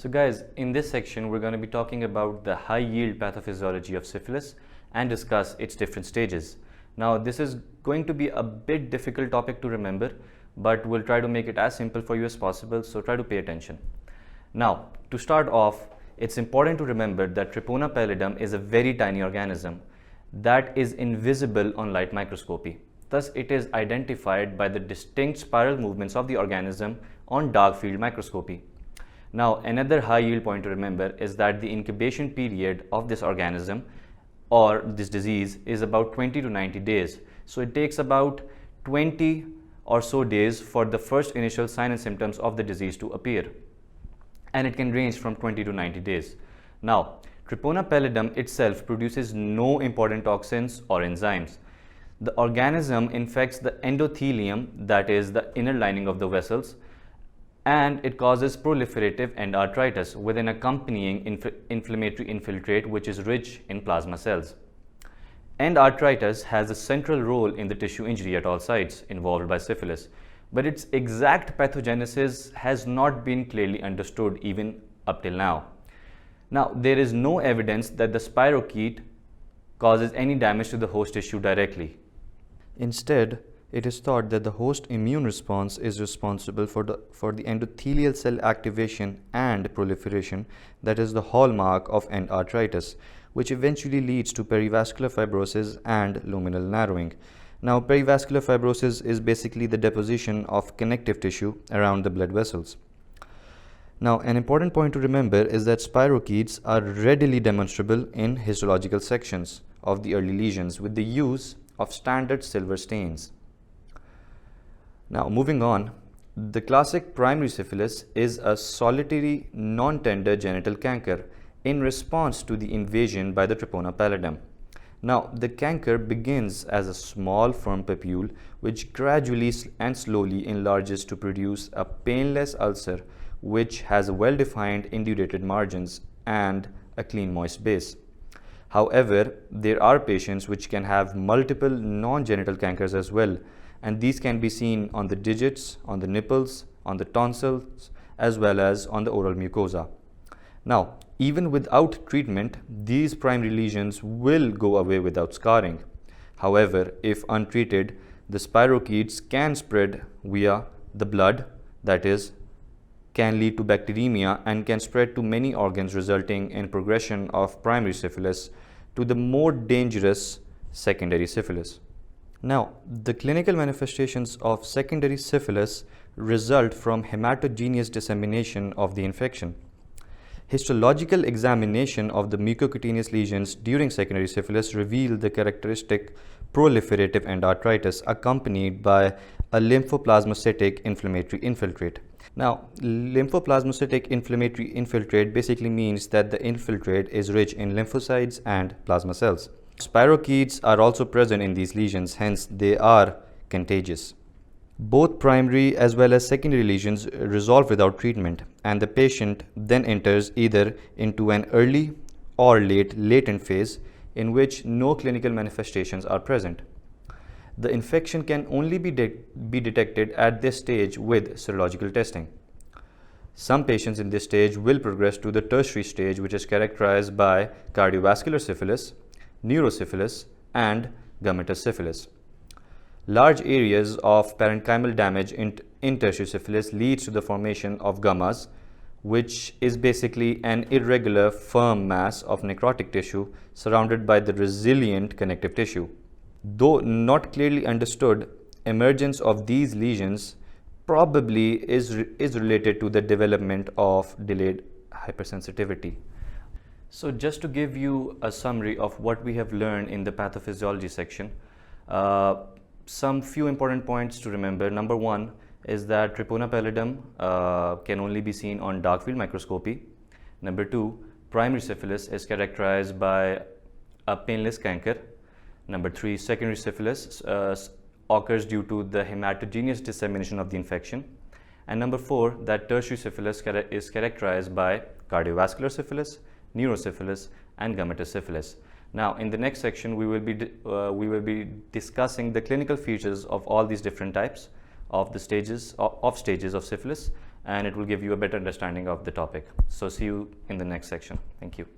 So guys, in this section, we're going to be talking about the high-yield pathophysiology of syphilis and discuss its different stages. Now, this is going to be a bit difficult topic to remember, but we'll try to make it as simple for you as possible, so try to pay attention. Now, to start off, it's important to remember that Treponema Pallidum is a very tiny organism that is invisible on light microscopy. Thus, it is identified by the distinct spiral movements of the organism on dark field microscopy. Now, another high yield point to remember is that the incubation period of this organism or this disease is about 20 to 90 days. So it takes about 20 or so days for the first initial signs and symptoms of the disease to appear. And it can range from 20 to 90 days. Now, Treponema Pallidum itself produces no important toxins or enzymes. The organism infects the endothelium, that is the inner lining of the vessels, and it causes proliferative endartritis with an accompanying inflammatory infiltrate which is rich in plasma cells. Endartritis has a central role in the tissue injury at all sites involved by syphilis, but its exact pathogenesis has not been clearly understood even up till now. Now, there is no evidence that the spirochete causes any damage to the host tissue directly. Instead, it is thought that the host immune response is responsible for the endothelial cell activation and proliferation that is the hallmark of endartritis, which eventually leads to perivascular fibrosis and luminal narrowing. Now, perivascular fibrosis is basically the deposition of connective tissue around the blood vessels. Now, an important point to remember is that spirochetes are readily demonstrable in histological sections of the early lesions with the use of standard silver stains. Now, moving on, the classic primary syphilis is a solitary, non-tender genital canker in response to the invasion by the Treponema Pallidum. Now, the canker begins as a small firm papule which gradually and slowly enlarges to produce a painless ulcer which has well-defined indurated margins and a clean moist base. However, there are patients which can have multiple non-genital cankers as well, and these can be seen on the digits, on the nipples, on the tonsils, as well as on the oral mucosa. Now, even without treatment, these primary lesions will go away without scarring. However, if untreated, the spirochetes can spread via the blood, that is, can lead to bacteremia and can spread to many organs, resulting in progression of primary syphilis to the more dangerous secondary syphilis. Now, the clinical manifestations of secondary syphilis result from hematogenous dissemination of the infection. Histological examination of the mucocutaneous lesions during secondary syphilis reveal the characteristic proliferative endartritis accompanied by a lymphoplasmacytic inflammatory infiltrate. Now, lymphoplasmacytic inflammatory infiltrate basically means that the infiltrate is rich in lymphocytes and plasma cells. Spirochetes are also present in these lesions, hence they are contagious. Both primary as well as secondary lesions resolve without treatment, and the patient then enters either into an early or latent phase in which no clinical manifestations are present. The infection can only be detected at this stage with serological testing. Some patients in this stage will progress to the tertiary stage, which is characterized by cardiovascular syphilis, neurosyphilis, and gummatous syphilis. Large areas of parenchymal damage in tertiary syphilis leads to the formation of gummas, which is basically an irregular firm mass of necrotic tissue surrounded by the resilient connective tissue. Though not clearly understood, emergence of these lesions probably is related to the development of delayed hypersensitivity. So just to give you a summary of what we have learned in the pathophysiology section, some few important points to remember. Number one is that Treponema Pallidum can only be seen on dark field microscopy. Number two, primary syphilis is characterized by a painless canker. Number three, secondary syphilis occurs due to the hematogenous dissemination of the infection. And number four, that tertiary syphilis is characterized by cardiovascular syphilis, neurosyphilis, and gummatous syphilis. Now, in the next section, we will be discussing the clinical features of all these different types of the stages of syphilis, and it will give you a better understanding of the topic. So see you in the next section. Thank you.